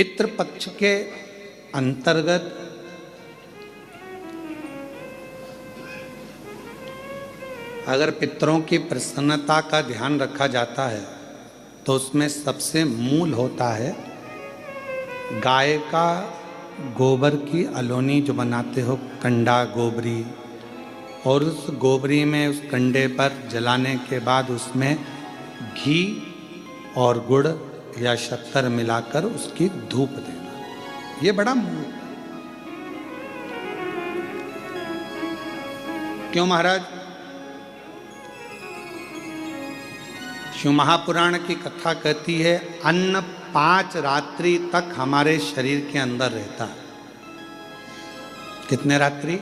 पितृपक्ष के अंतर्गत अगर पितरों की प्रसन्नता का ध्यान रखा जाता है तो उसमें सबसे मूल होता है गाय का गोबर की अलोनी जो बनाते हो, कंडा गोबरी, और उस गोबरी में उस कंडे पर जलाने के बाद उसमें घी और गुड़ या शक्कर मिलाकर उसकी धूप देना, ये बड़ा मूल। क्यों महाराज? शिव महापुराण की कथा कहती है अन्न 5 रात्रि तक हमारे शरीर के अंदर रहता है। कितने रात्रि?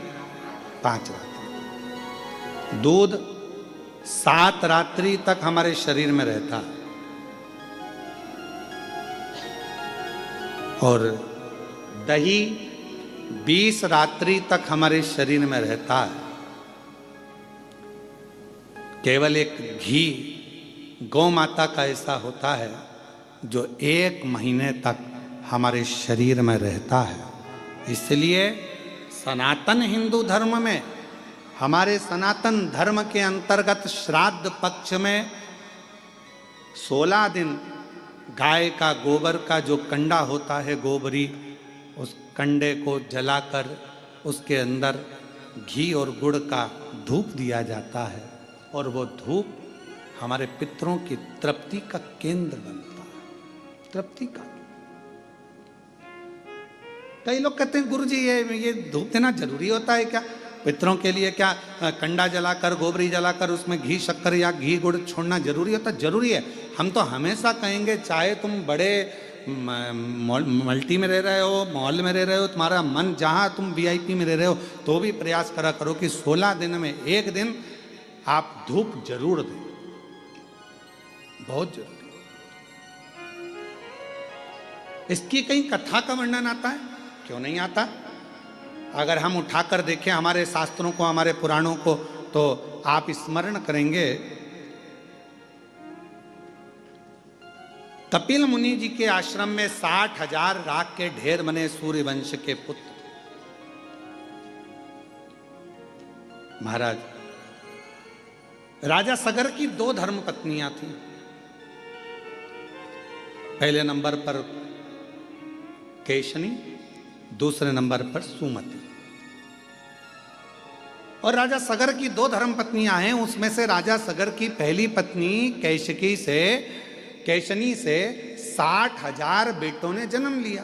5 रात्रि। दूध 7 रात्रि तक हमारे शरीर में रहता है और दही 20 रात्रि तक हमारे शरीर में रहता है। केवल एक घी गौ माता का ऐसा होता है जो 1 महीने तक हमारे शरीर में रहता है। इसलिए सनातन हिंदू धर्म में, हमारे सनातन धर्म के अंतर्गत श्राद्ध पक्ष में 16 दिन गाय का गोबर का जो कंडा होता है गोबरी, उस कंडे को जलाकर उसके अंदर घी और गुड़ का धूप दिया जाता है और वो धूप हमारे पितरों की तृप्ति का केंद्र बनता है। तृप्ति का। कई लोग कहते हैं गुरुजी ये धूप देना जरूरी होता है क्या? पितरों के लिए क्या कंडा जलाकर गोबरी जलाकर उसमें घी शक्कर या घी गुड़ छोड़ना जरूरी होता? जरूरी है। हम तो हमेशा कहेंगे चाहे तुम बड़े मल्टी में रह रहे हो, मॉल में रह रहे हो, तुम्हारा मन जहां तुम वीआईपी में रह रहे हो, तो भी प्रयास करा करो कि 16 दिन में 1 दिन आप धूप जरूर दें। बहुत जरूरी। इसकी कहीं कथा का वर्णन आता है? क्यों नहीं आता? अगर हम उठाकर देखें हमारे शास्त्रों को, हमारे पुराणों को, तो आप स्मरण करेंगे कपिल मुनि जी के आश्रम में 60,000 राख के ढेर बने सूर्यवंश के पुत्र। महाराज राजा सगर की 2 धर्म पत्नियां थीं। पहले नंबर पर केशनी, दूसरे नंबर पर सुमति। और राजा सगर की 2 धर्म पत्नियां हैं। उसमें से राजा सगर की पहली पत्नी केशनी से 60,000 बेटों ने जन्म लिया।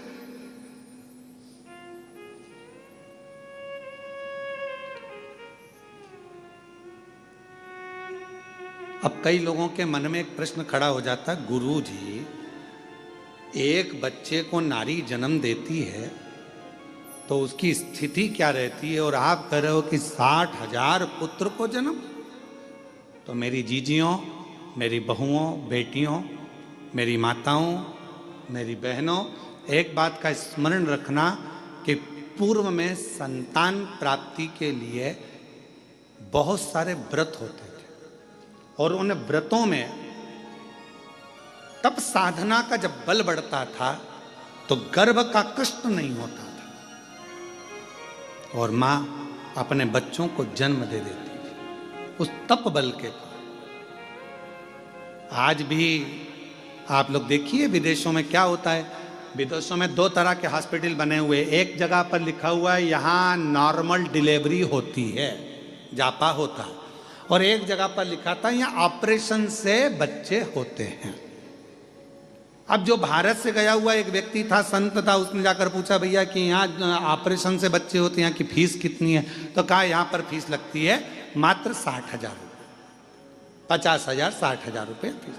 अब कई लोगों के मन में एक प्रश्न खड़ा हो जाता है, गुरु जी एक बच्चे को नारी जन्म देती है तो उसकी स्थिति क्या रहती है, और आप कह रहे हो कि 60,000 पुत्र को जन्म। तो मेरी जीजियों, मेरी बहुओं, बेटियों, मेरी माताओं, मेरी बहनों, एक बात का स्मरण रखना कि पूर्व में संतान प्राप्ति के लिए बहुत सारे व्रत होते थे और उन व्रतों में तब साधना का जब बल बढ़ता था तो गर्भ का कष्ट नहीं होता था और मां अपने बच्चों को जन्म दे देती थी उस तप बल के कारण। आज भी आप लोग देखिए विदेशों में क्या होता है। विदेशों में 2 तरह के हॉस्पिटल बने हुए, एक जगह पर लिखा हुआ है यहाँ नॉर्मल डिलीवरी होती है, जापा होता है, और एक जगह पर लिखा था यहाँ ऑपरेशन से बच्चे होते हैं। अब जो भारत से गया हुआ एक व्यक्ति था, संत था, उसने जाकर पूछा भैया कि यहाँ ऑपरेशन से बच्चे होते हैं, यहाँ की फीस कितनी है? तो कहा यहाँ पर फीस लगती है मात्र 60,000 रुपये, 50,000 60,000 रुपये फीस।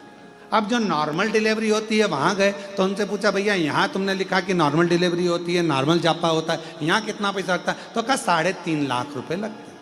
अब जो नॉर्मल डिलीवरी होती है वहाँ गए तो उनसे पूछा भैया यहाँ तुमने लिखा कि नॉर्मल डिलीवरी होती है, नॉर्मल जापा होता है, यहाँ कितना पैसा लगता है? तो कहा 3.5 लाख रुपये लगते हैं।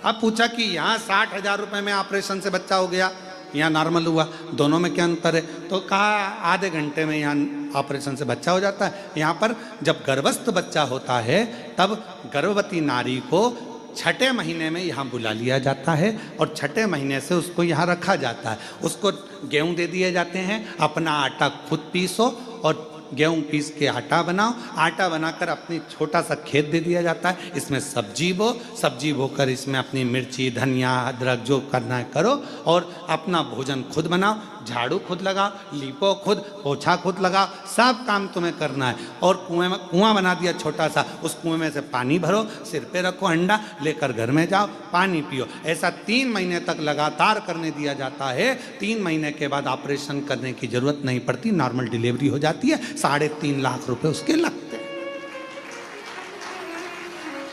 अब पूछा कि यहाँ 60,000 रुपये में ऑपरेशन से बच्चा हो गया, यहाँ नॉर्मल हुआ, दोनों में क्या अंतर है? तो कहा आधे घंटे में यहाँ ऑपरेशन से बच्चा हो जाता है। यहाँ पर जब गर्भस्थ बच्चा होता है तब गर्भवती नारी को छठे महीने में यहाँ बुला लिया जाता है और छठे महीने से उसको यहाँ रखा जाता है। उसको गेहूं दे दिए जाते हैं, अपना आटा खुद पीसो और गेहूं पीस के आटा बनाओ। आटा बनाकर अपनी छोटा सा खेत दे दिया जाता है, इसमें सब्जी बो, सब्जी बोकर इसमें अपनी मिर्ची, धनिया, अदरक जो करना है करो और अपना भोजन खुद बनाओ। झाड़ू खुद लगाओ, लीपो खुद, पोछा खुद लगाओ, सब काम तुम्हें करना है। और कुआं बना दिया छोटा सा, उस कुएं में से पानी भरो, सिर पे रखो हंडा, लेकर घर में जाओ, पानी पियो। ऐसा 3 महीने तक लगातार करने दिया जाता है। 3 महीने के बाद ऑपरेशन करने की जरूरत नहीं पड़ती, नॉर्मल डिलीवरी हो जाती है। 3.5 लाख रुपए उसके लगते हैं।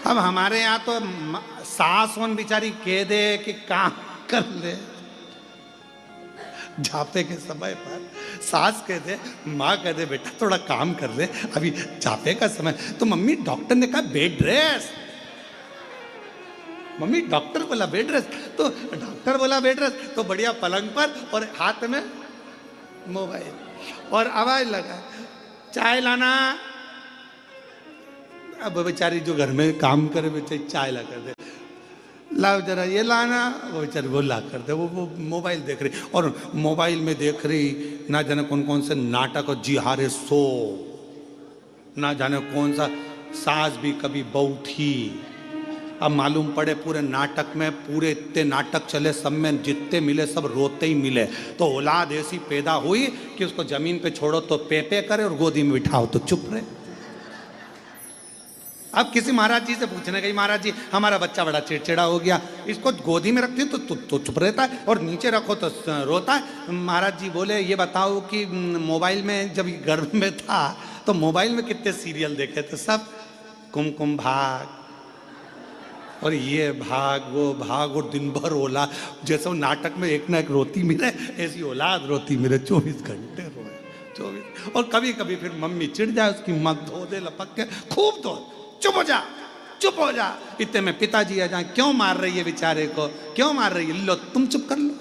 अब हमारे यहाँ तो सास वन बेचारी कह दे कि काम कर ले, झापे के समय पर सास कह दे, माँ कह दे बेटा थोड़ा काम कर ले, अभी झापे का समय। तो मम्मी डॉक्टर ने कहा बेड रेस्ट, मम्मी डॉक्टर बोला बेड रेस्ट, तो डॉक्टर बोला बेड रेस्ट, तो बढ़िया पलंग पर और हाथ में मोबाइल और आवाज लगा चाय लाना। अब बेचारी जो घर में काम करे बेचारी चाय ला कर दे, लाओ जरा ये लाना, वो बेचारी वो ला कर दे। वो मोबाइल देख रही और मोबाइल में देख रही ना जाने कौन कौन से नाटक और जी हारे सो, ना जाने कौन सा सास भी कभी बहू थी। अब मालूम पड़े पूरे नाटक में, पूरे इतने नाटक चले, सब में जितने मिले सब रोते ही मिले। तो औलाद ऐसी पैदा हुई कि उसको जमीन पे छोड़ो तो पे करे और गोदी में बिठाओ तो चुप रहे। अब किसी महाराज जी से पूछने गई, महाराज जी हमारा बच्चा बड़ा चिड़चिड़ा हो गया, इसको गोदी में रखती तो चुप रहता है और नीचे रखो तो रोता है। महाराज जी बोले ये बताओ कि मोबाइल में जब गर्भ में था तो मोबाइल में कितने सीरियल देखे थे? सब कुमकुम भाग और ये भाग वो भाग और दिन भर ओला, जैसे वो नाटक में एक ना एक रोती मिले, ऐसी औलाद रोती मिले, 24 घंटे रोए 24। और कभी कभी फिर मम्मी चिढ़ जाए, उसकी मग धो दे लपक के, खूब धो, चुप हो जा, चुप हो जा। इतने में पिताजी आ जाए, क्यों मार रही है बेचारे को, क्यों मार रही है, लो तुम चुप कर लो।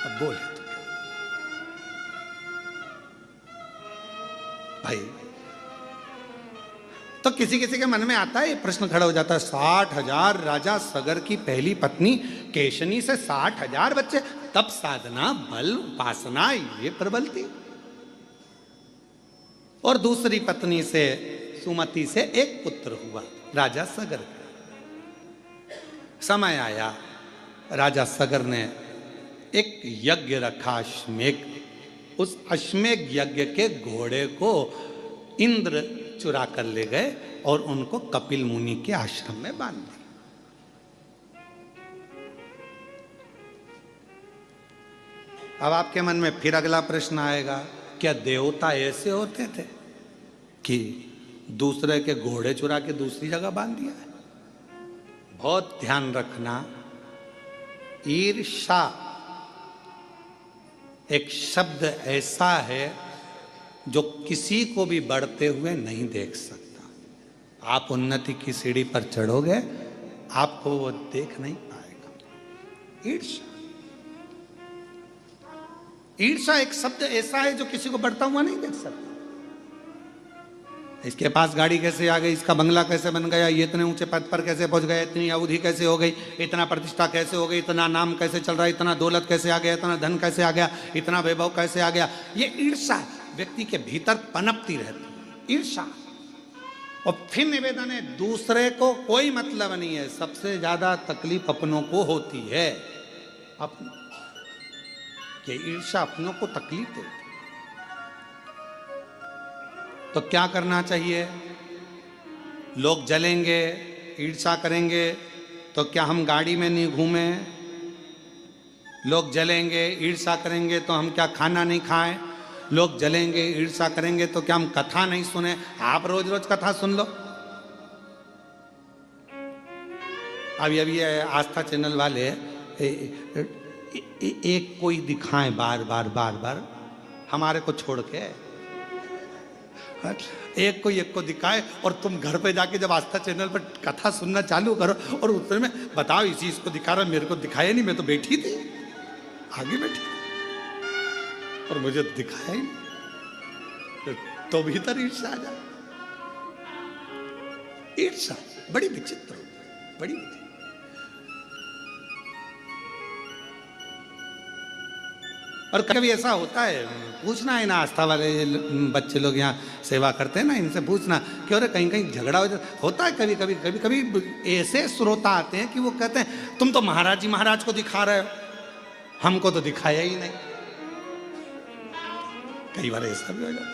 अब बोले तो भाई, तो किसी किसी के मन में आता है, प्रश्न खड़ा हो जाता है, 60,000 राजा सगर की पहली पत्नी केशनी से 60,000 बच्चे, तब साधना बल उपासना ये प्रबल थी। और दूसरी पत्नी से सुमति से एक पुत्र हुआ राजा सगर का। समय आया, राजा सगर ने एक यज्ञ रखा अश्वमेघ। उस अश्वमेघ यज्ञ के घोड़े को इंद्र चुरा कर ले गए और उनको कपिल मुनि के आश्रम में बांध दिया। अब आपके मन में फिर अगला प्रश्न आएगा, क्या देवता ऐसे होते थे कि दूसरे के घोड़े चुरा के दूसरी जगह बांध दिया है? बहुत ध्यान रखना, ईर्षा एक शब्द ऐसा है जो किसी को भी बढ़ते हुए नहीं देख सकता। आप उन्नति की सीढ़ी पर चढ़ोगे, आपको वो देख नहीं पाएगा। ईर्षा, ईर्षा एक शब्द ऐसा है जो किसी को बढ़ता हुआ नहीं देख सकता। इसके पास गाड़ी कैसे आ गई, इसका बंगला कैसे बन गया, ये इतने ऊंचे पद पर कैसे पहुंच गया, इतनी अवधि कैसे हो गई, इतना प्रतिष्ठा कैसे हो गई, इतना नाम कैसे चल रहा है, इतना दौलत कैसे आ गया, इतना धन कैसे आ गया, इतना वैभव कैसे आ गया। ये ईर्षा व्यक्ति के भीतर पनपती रहती है, ईर्षा। और फिर निवेदन है, दूसरे को कोई मतलब नहीं है, सबसे ज्यादा तकलीफ अपनों को होती है। ये ईर्षा अपनों को तकलीफ देती। तो क्या करना चाहिए? लोग जलेंगे, ईर्षा करेंगे, तो क्या हम गाड़ी में नहीं घूमें? लोग जलेंगे, ईर्षा करेंगे, तो हम क्या खाना नहीं खाएं? लोग जलेंगे, ईर्षा करेंगे, तो क्या हम कथा नहीं सुने? आप रोज रोज कथा सुन लो। अभी अभी आस्था चैनल वाले एक कोई दिखाएं बार बार बार बार, हमारे को छोड़ के एक को दिखाए, और तुम घर पे जाके जब आस्था चैनल पर कथा सुनना चालू करो और उसमें बताओ इसी इसको दिखा रहा, मेरे को दिखाया नहीं, मैं तो बैठी थी आगे बैठी और मुझे दिखाया ही नहीं, तो भीतर ईर्ष्या आ जाए। ईर्षा बड़ी विचित्र होती है, बड़ी विचित्र। और कभी ऐसा होता है, पूछना है ना, आस्था वाले बच्चे लोग यहाँ सेवा करते हैं ना, इनसे पूछना कि अरे कहीं कहीं झगड़ा होता है कभी कभी। कभी कभी ऐसे श्रोता आते हैं कि वो कहते हैं तुम तो महाराज जी महाराज को दिखा रहे हो, हमको तो दिखाया ही नहीं। कई बार ऐसा भी हो जाता है।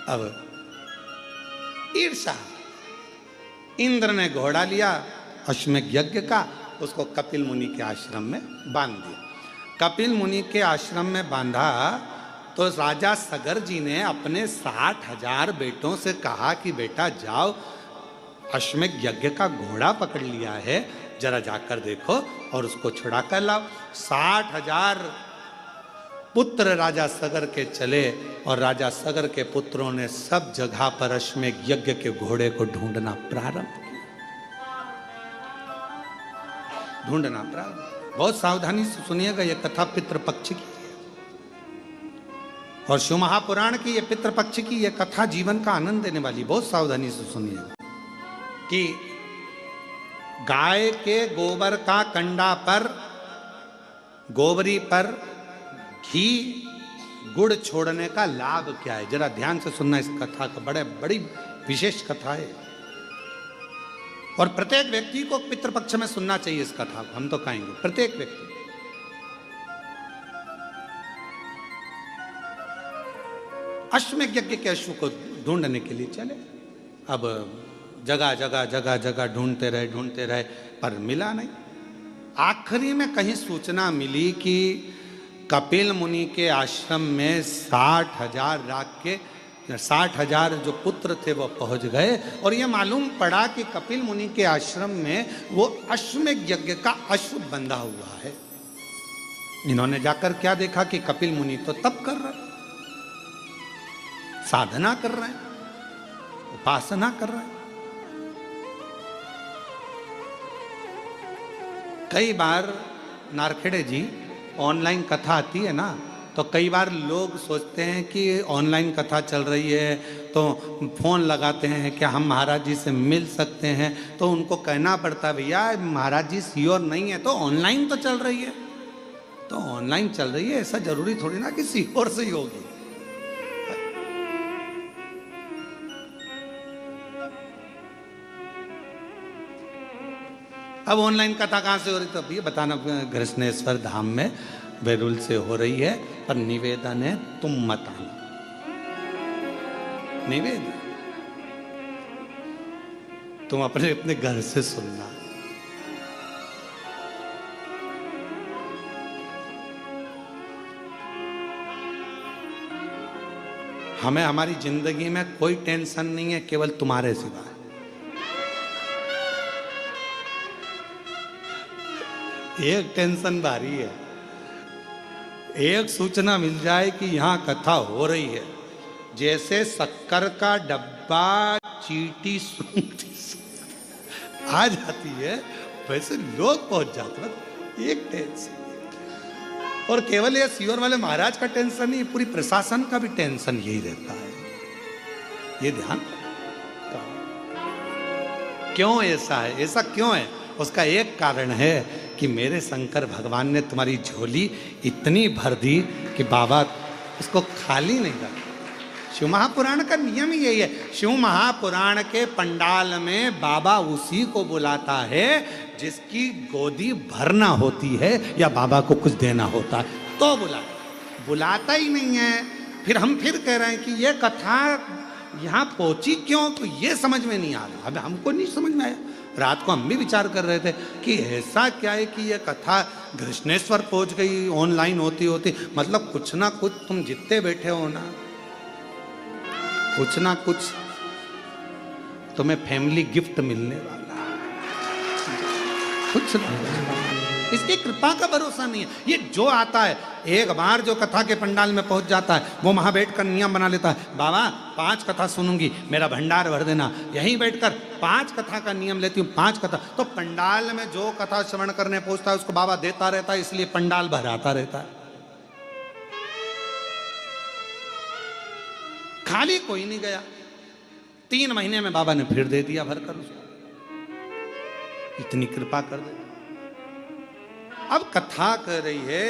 अब ईर्षा, इंद्र ने घोड़ा लिया अश्वमेध यज्ञ का, उसको कपिल मुनि के आश्रम में बांध दिया। कपिल मुनि के आश्रम में बांधा तो राजा सगर जी ने अपने 60,000 बेटों से कहा कि बेटा जाओ, अश्वमेध यज्ञ का घोड़ा पकड़ लिया है, जरा जाकर देखो और उसको छुड़ा कर लाओ। 60,000 पुत्र राजा सगर के चले और राजा सगर के पुत्रों ने सब जगह पर अश्वमेध यज्ञ के घोड़े को ढूंढना प्रारंभ किया। बहुत सावधानी से सुनिएगा, यह कथा पितृपक्ष की है और शिव महापुराण की यह पितृपक्ष की यह कथा जीवन का आनंद देने वाली। बहुत सावधानी से सुनिएगा कि गाय के गोबर का कंडा पर, गोबरी पर घी गुड़ छोड़ने का लाभ क्या है, जरा ध्यान से सुनना इस कथा का। बड़ी विशेष कथा है और प्रत्येक व्यक्ति को पितृपक्ष में सुनना चाहिए इस कथा को। हम तो कहेंगे प्रत्येक व्यक्ति। अश्वमेध यज्ञ के अश्व को ढूंढने के लिए चले। अब जगह जगह ढूंढते रहे पर मिला नहीं। आखिरी में कहीं सूचना मिली कि कपिल मुनि के आश्रम में 60,000 जो पुत्र थे वो पहुंच गए और ये मालूम पड़ा कि कपिल मुनि के आश्रम में वो अश्वमेध यज्ञ का अश्व बंधा हुआ है। इन्होंने जाकर क्या देखा कि कपिल मुनि तो तप कर रहे, साधना कर रहे हैं, उपासना कर रहे हैं। कई बार नारखेड़े जी ऑनलाइन कथा आती है ना, तो कई बार लोग सोचते हैं कि ऑनलाइन कथा चल रही है तो फोन लगाते हैं क्या हम महाराज जी से मिल सकते हैं, तो उनको कहना पड़ता है भैया महाराज जी श्योर नहीं है, तो ऑनलाइन तो चल रही है, तो ऑनलाइन चल रही है, ऐसा जरूरी थोड़ी ना कि श्योर से ही होगी। अब ऑनलाइन कथा कहाँ से हो रही, तो ये बताना कृष्णेश्वर धाम में बेरुल से हो रही है, पर निवेदन है तुम मत आना। निवेदन तुम अपने अपने घर से सुनना। हमें हमारी जिंदगी में कोई टेंशन नहीं है केवल तुम्हारे सिवा। एक टेंशन भारी है, एक सूचना मिल जाए कि यहां कथा हो रही है, जैसे शक्कर का डब्बा चीटी सूंघती आ जाती है वैसे लोग पहुंच जाते हैं। एक टेंशन, और केवल ये सीहोर वाले महाराज का टेंशन नहीं, पूरी प्रशासन का भी टेंशन यही रहता है। ये ध्यान क्यों ऐसा है, ऐसा क्यों है? उसका एक कारण है कि मेरे शंकर भगवान ने तुम्हारी झोली इतनी भर दी कि बाबा उसको खाली नहीं रखा। शिव महापुराण का नियम ही यही है। शिव महापुराण के पंडाल में बाबा उसी को बुलाता है जिसकी गोदी भरना होती है या बाबा को कुछ देना होता है तो बुलाता ही नहीं है। फिर हम फिर कह रहे हैं कि ये कथा यहाँ पहुंची क्यों, तो ये समझ में नहीं आ रहा। अब हमको नहीं समझ में आया। रात को हम भी विचार कर रहे थे कि ऐसा क्या है कि ये कथा कृष्णेश्वर पहुंच गई ऑनलाइन होती होती। मतलब कुछ ना कुछ तुम जितने बैठे हो ना, कुछ ना कुछ तुम्हें फैमिली गिफ्ट मिलने वाला है, कुछ ना। इसकी कृपा का भरोसा नहीं है। ये जो आता है एक बार जो कथा के पंडाल में पहुंच जाता है वो वहां बैठकर नियम बना लेता है, बाबा 5 कथा सुनूंगी, मेरा भंडार भर देना। यहीं बैठकर 5 कथा का नियम लेती हूँ, 5 कथा। तो पंडाल में जो कथा श्रवण करने पहुंचता है उसको बाबा देता रहता है, इसलिए पंडाल भराता रहता है। खाली कोई नहीं गया। 3 महीने में बाबा ने फिर दे दिया भरकर उसको, इतनी कृपा कर दे। अब कथा कह रही है,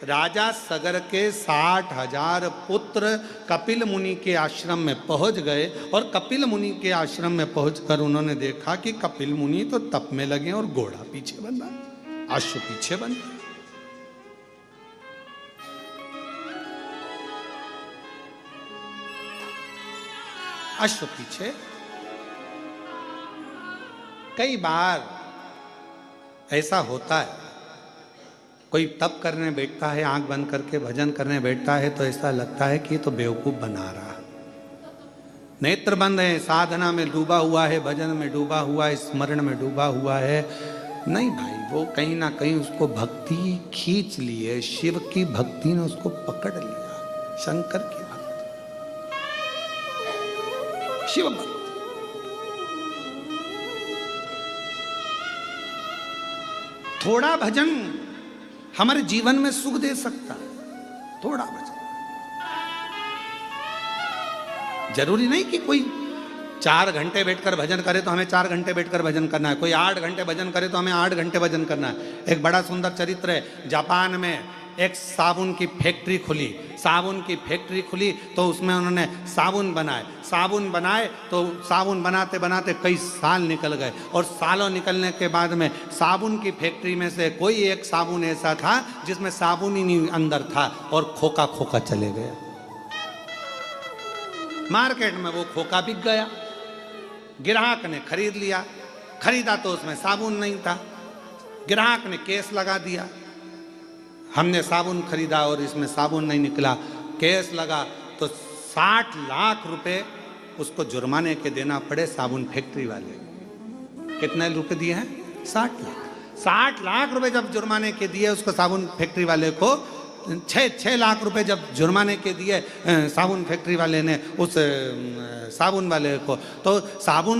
राजा सगर के 60,000 पुत्र कपिल मुनि के आश्रम में पहुंच गए, और कपिल मुनि के आश्रम में पहुंचकर उन्होंने देखा कि कपिल मुनि तो तप में लगे और घोड़ा पीछे बन रहा, अश्व पीछे बन रहा। अश्व पीछे। कई बार ऐसा होता है, कोई तप करने बैठता है, आंख बंद करके भजन करने बैठता है, तो ऐसा लगता है कि ये तो बेवकूफ बना रहा। नेत्र बंद है, साधना में डूबा हुआ है, भजन में डूबा हुआ है, स्मरण में डूबा हुआ है। नहीं भाई, वो कहीं ना कहीं उसको भक्ति खींच ली है, शिव की भक्ति ने उसको पकड़ लिया, शंकर की भक्ति, शिव भक्ति। थोड़ा भजन हमारे जीवन में सुख दे सकता है, थोड़ा भजन। जरूरी नहीं कि कोई 4 घंटे बैठकर भजन करे तो हमें 4 घंटे बैठकर भजन करना है, कोई 8 घंटे भजन करे तो हमें 8 घंटे भजन करना है। एक बड़ा सुंदर चरित्र है, जापान में एक साबुन की फैक्ट्री खुली, साबुन की फैक्ट्री खुली तो उसमें उन्होंने साबुन बनाए तो साबुन बनाते बनाते कई साल निकल गए, और सालों निकलने के बाद में साबुन की फैक्ट्री में से कोई एक साबुन ऐसा था जिसमें साबुन ही नहीं अंदर था, और खोखा खोखा चले गया। मार्केट में वो खोखा बिक गया, ग्राहक ने खरीद लिया, खरीदा तो उसमें साबुन नहीं था, ग्राहक ने केस लगा दिया, हमने साबुन खरीदा और इसमें साबुन नहीं निकला। केस लगा तो 60 लाख रुपए उसको जुर्माने के देना पड़े साबुन फैक्ट्री वाले। कितने रुपए दिए हैं? 60 लाख। 60 लाख रुपए जब जुर्माने के दिए उसको साबुन फैक्ट्री वाले को, 6 लाख रुपए जब जुर्माने के दिए साबुन फैक्ट्री वाले ने उस साबुन वाले को, तो साबुन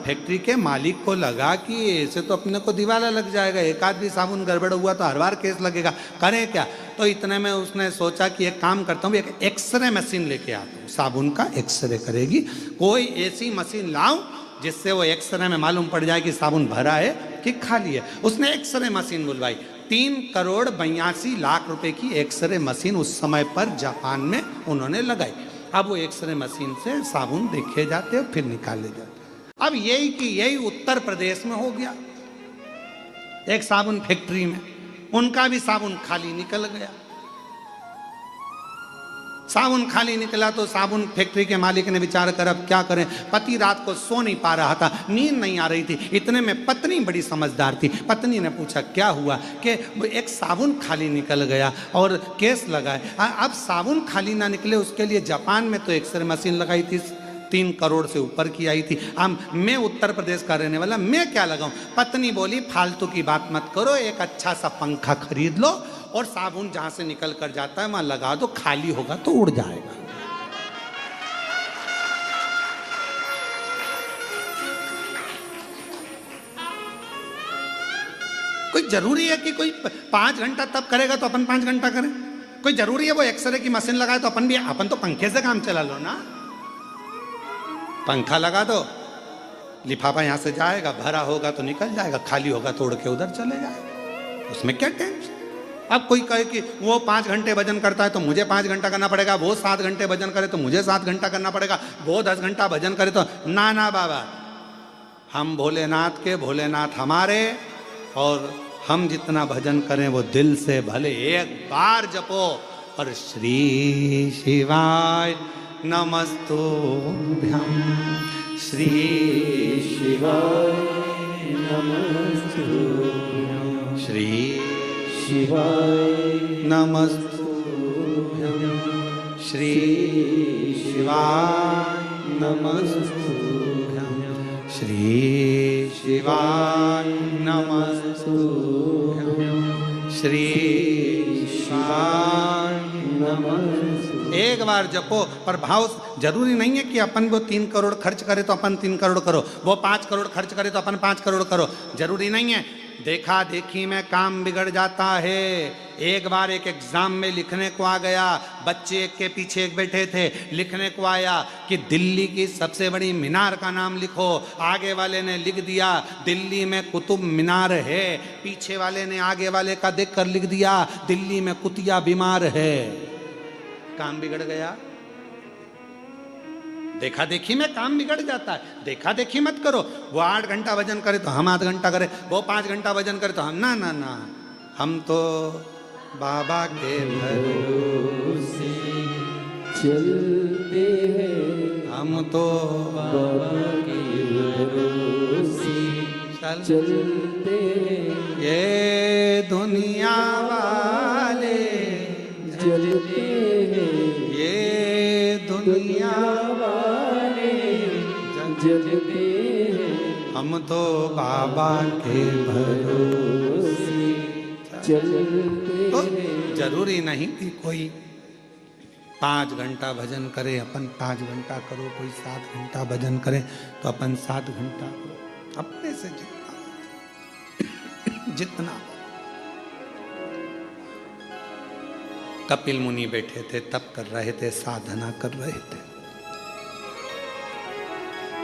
फैक्ट्री के मालिक को लगा कि ऐसे तो अपने को दिवाला लग जाएगा, एक आध भी साबुन गड़बड़ हुआ तो हर बार केस लगेगा, करें क्या। तो इतने में उसने सोचा कि एक काम करता हूँ, एक एक्सरे मशीन लेके आता हूँ, साबुन का एक्सरे करेगी, कोई ऐसी मशीन लाऊं जिससे वो एक्सरे में मालूम पड़ जाए कि साबुन भरा है कि खाली है। उसने एक्सरे मशीन बुलवाई, 3,82,00,000 रुपए की एक्सरे मशीन उस समय पर जापान में उन्होंने लगाई। अब वो एक्सरे मशीन से साबुन देखे जाते और फिर निकाले जाते। अब यही कि यही उत्तर प्रदेश में हो गया, एक साबुन फैक्ट्री में उनका भी साबुन खाली निकल गया। साबुन खाली निकला तो साबुन फैक्ट्री के मालिक ने विचार कर अब क्या करें, पति रात को सो नहीं पा रहा था, नींद नहीं आ रही थी। इतने में पत्नी बड़ी समझदार थी, पत्नी ने पूछा क्या हुआ, कि एक साबुन खाली निकल गया और केस लगाए। अब साबुन खाली ना निकले उसके लिए जापान में तो एक्सरे मशीन लगाई थी, 3 करोड़ से ऊपर की आई थी। अब मैं उत्तर प्रदेश का रहने वाला, मैं क्या लगाऊं। पत्नी बोली फालतू की बात मत करो, एक अच्छा सा पंखा खरीद लो और साबुन जहां से निकल कर जाता है वहां लगा दो, खाली होगा तो उड़ जाएगा। कोई जरूरी है कि कोई 5 घंटा तब करेगा तो अपन 5 घंटा करें? कोई जरूरी है वो एक्सरे की मशीन लगाए तो अपन तो पंखे से काम चला लो ना। पंखा लगा दो, लिफाफा यहां से जाएगा, भरा होगा तो निकल जाएगा, खाली होगा तो उड़ के उधर चले जाएगा, उसमें क्या टेंशन। अब कोई कहे कि वो 5 घंटे भजन करता है तो मुझे 5 घंटा करना पड़ेगा, वो 7 घंटे भजन करे तो मुझे 7 घंटा करना पड़ेगा, वो 10 घंटा भजन करे तो ना बाबा, हम भोलेनाथ के, भोलेनाथ हमारे, और हम जितना भजन करें वो दिल से भले एक बार जपो, और श्री शिवाय नमस्तुभ्यं, श्री शिवाय नमस्तुभ्यं, श्री शिवाय नमस्तुभ्यं, श्री शिवाय नमस्तुभ्यं, श्री शिवाय नमस्तुभ्यं, श्री शिवाय नमस्तुभ्यं। एक बार जपो, पर भाव जरूरी नहीं है कि अपन वो 3 करोड़ खर्च करे तो अपन 3 करोड़ करो, वो 5 करोड़ खर्च करे तो अपन 5 करोड़ करो, जरूरी नहीं है। देखा देखी में काम बिगड़ जाता है। एक बार एक एग्जाम में लिखने को आ गया, बच्चे एक के पीछे एक बैठे थे, लिखने को आया कि दिल्ली की सबसे बड़ी मीनार का नाम लिखो। आगे वाले ने लिख दिया दिल्ली में कुतुब मीनार है, पीछे वाले ने आगे वाले का देखकर लिख दिया दिल्ली में कुतिया बीमार है। काम बिगड़ गया। देखा देखी में काम बिगड़ जाता है। देखा देखी मत करो। वो 8 घंटा वजन करे तो हम 8 घंटा करें, वो 5 घंटा वजन करे तो हम ना ना ना, हम तो बाबा के भरोसे चलते हैं, हम तो बाबा के भरोसे चलते हैं। ये दुनिया वाले जलते हैं, ये दुनिया वाले जलते हैं। हम तो बाबा के भरोसे चलते तो हैं। जरूरी नहीं कि कोई 5 घंटा भजन करे, अपन 5 घंटा करो, कोई 7 घंटा भजन करे तो अपन 7 घंटा करो, अपने से जितना। कपिल मुनि बैठे थे, तप कर रहे थे, साधना कर रहे थे,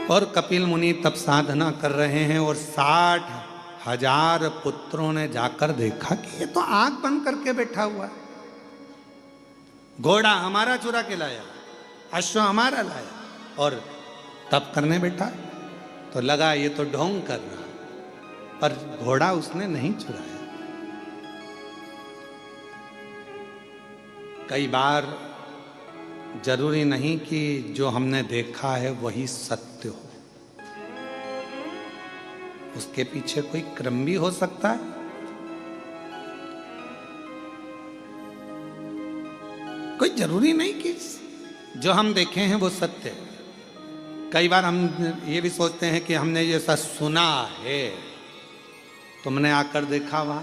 और कपिल मुनि तप साधना कर रहे हैं और 60,000 पुत्रों ने जाकर देखा कि ये तो आंख बंद करके बैठा हुआ है। घोड़ा हमारा चुरा के लाया, अश्व हमारा लाया, और तप करने बैठा तो लगा ये तो ढोंग कर रहा, पर घोड़ा उसने नहीं चुराया। कई बार जरूरी नहीं कि जो हमने देखा है वही सत्य हो, उसके पीछे कोई क्रम भी हो सकता है। कोई जरूरी नहीं कि जो हम देखे हैं वो सत्य है। कई बार हम ये भी सोचते हैं कि हमने ये सब सुना है, तुमने आकर देखा, वहां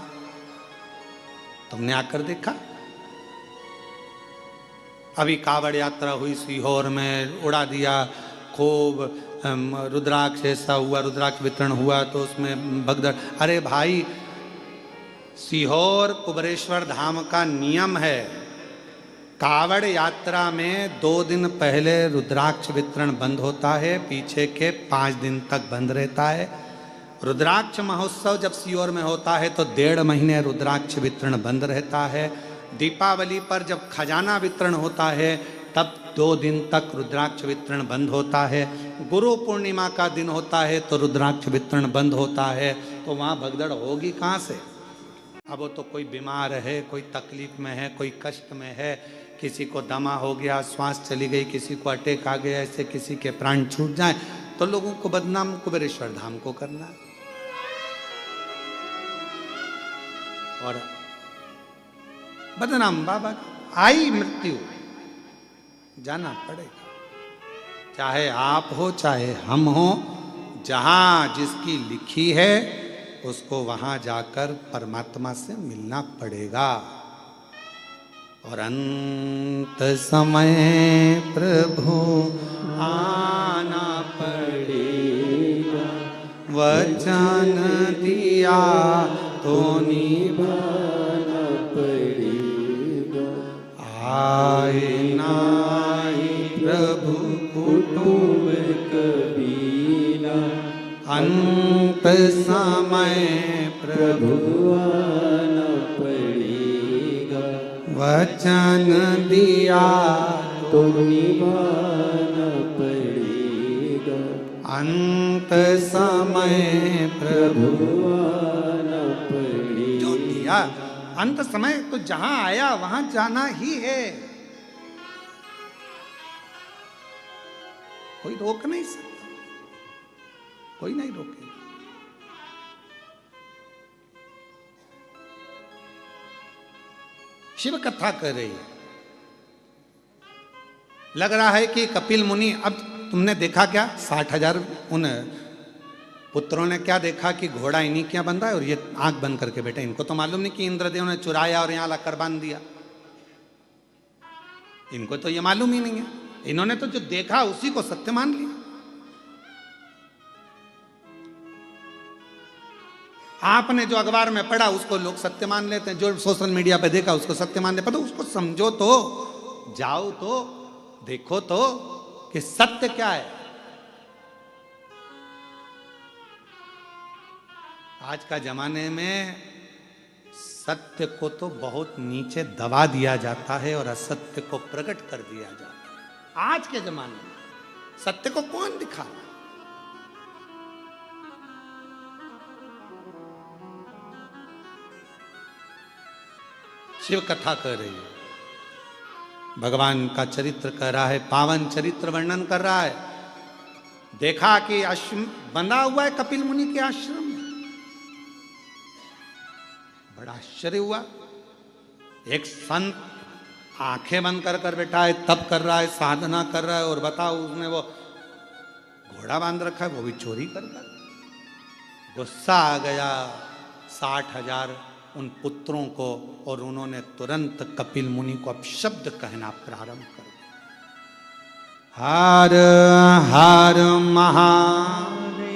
तुमने आकर देखा। अभी कावड़ यात्रा हुई सीहोर में, उड़ा दिया खूब रुद्राक्ष, ऐसा हुआ, रुद्राक्ष वितरण हुआ तो उसमें भगदड़। अरे भाई, सीहोर कुबरेश्वर धाम का नियम है, कावड़ यात्रा में 2 दिन पहले रुद्राक्ष वितरण बंद होता है, पीछे के 5 दिन तक बंद रहता है। रुद्राक्ष महोत्सव जब सीहोर में होता है तो 1.5 महीने रुद्राक्ष वितरण बंद रहता है। दीपावली पर जब खजाना वितरण होता है तब 2 दिन तक रुद्राक्ष वितरण बंद होता है। गुरु पूर्णिमा का दिन होता है तो रुद्राक्ष वितरण बंद होता है। तो वहाँ भगदड़ होगी कहाँ से? अब वो तो कोई बीमार है, कोई तकलीफ में है, कोई कष्ट में है, किसी को दमा हो गया, श्वास चली गई, किसी को अटैक आ गया, ऐसे किसी के प्राण छूट जाए तो लोगों को बदनाम कुबेरेश्वर धाम को करना है। और बदनाम बाबा, आई मृत्यु जाना पड़ेगा, चाहे आप हो चाहे हम हो। जहां जिसकी लिखी है उसको वहां जाकर परमात्मा से मिलना पड़ेगा। और अंत समय प्रभु आना पड़ेगा, वचन दिया तो निभाना पड़ेगा। आए नाई प्रभु कुटुंब कबीला, अंत समय प्रभु आना पड़ेगा, वचन दिया तो निभाना पड़ेगा। अंत समय प्रभु आना पड़ेगा। जो दिया अंत समय, तो जहां आया वहां जाना ही है, कोई रोक नहीं सकता, कोई नहीं रोकेगा। शिव कथा कर रही है, लग रहा है कि कपिल मुनि, अब तुमने देखा क्या 60,000 उन पुत्रों ने क्या देखा कि घोड़ा इन्हीं क्या बंधा है और ये आंख बंद करके बैठे। इनको तो मालूम नहीं कि इंद्रदेव ने चुराया और यहां लाकर बांध दिया, इनको तो ये मालूम ही नहीं है। इन्होंने तो जो देखा उसी को सत्य मान लिया। आपने जो अखबार में पढ़ा उसको लोग सत्य मान लेते हैं, जो सोशल मीडिया पे देखा उसको सत्य मान लेते हैं। उसको समझो तो, जाओ तो, देखो तो कि सत्य क्या है। आज का जमाने में सत्य को तो बहुत नीचे दबा दिया जाता है और असत्य को प्रकट कर दिया जाता है। आज के जमाने में सत्य को कौन दिखा रहा है? शिव कथा कर रही है, भगवान का चरित्र कर रहा है, पावन चरित्र वर्णन कर रहा है। देखा कि आश्रम बंधा हुआ है कपिल मुनि के आश्रम में, बड़ा आश्चर्य हुआ। एक संत आंखें बंद कर बैठा है, तप कर रहा है, साधना कर रहा है, और बताओ उसने वो घोड़ा बांध रखा है, वो भी चोरी कर। गुस्सा आ गया 60,000 उन पुत्रों को, और उन्होंने तुरंत कपिल मुनि को अपशब्द कहना प्रारंभ कर दिया। हर हर महादेव,